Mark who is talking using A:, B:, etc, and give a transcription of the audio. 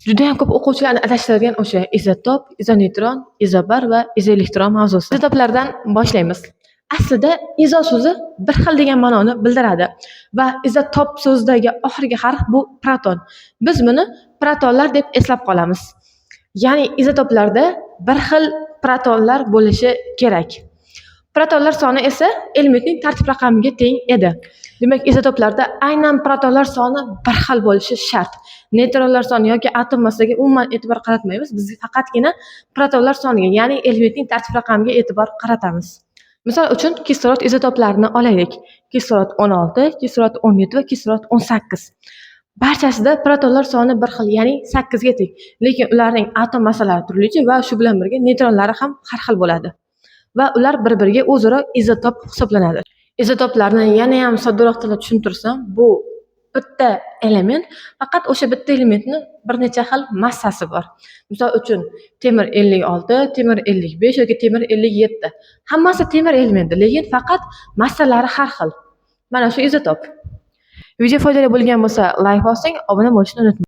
A: Juda ham ko'p o'quvchilarni adashtiradigan o'sha izotop, izoneytron, izobar va izoelektron mavzusi. Izotoplardan boshlaymiz. Aslida izo so'zi bir xil degan ma'noni bildiradi va izotop so'zidagi oxirgi harf bu proton. Biz buni protonlar deb eslab qolamiz. Ya'ni izotoplarda bir xil protonlar bo'lishi kerak. Protonlar soni esa elementning tartib raqamiga teng edi. Demak, izotoplarda aynan protonlar soni bir xil bo'lishi shart. Neytronlar soni yoki atom massasiga umuman e'tibor qaratmaymiz. Biz faqatgina protonlar soniga, ya'ni elementning tartib raqamiga e'tibor qaratamiz. Misol uchun kislorod izotoplarini olaylik. Kislorod 16, kislorod 17 va kislorod 18. Barchasida protonlar soni bir xil, ya'ni 8 ga teng. Lekin ularning atom massalari turlicha va shu bilan birga neytronlari ham har xil bo'ladi. Va ular bir-biriga o'zaro izotop hisoblanadi. Izotoplarni yana ham soddaroq tilda tushuntirsam, bu bitta element, faqat o'sha bitta elementni bir necha xil massasi bor. Misol uchun temir 56, temir 55 yoki temir 57. Hammasi temir elementi, lekin faqat massalari har xil. Mana shu izotop. Video foydali bo'lgan bo'lsa, like bosing, obuna bo'lishni unutmang.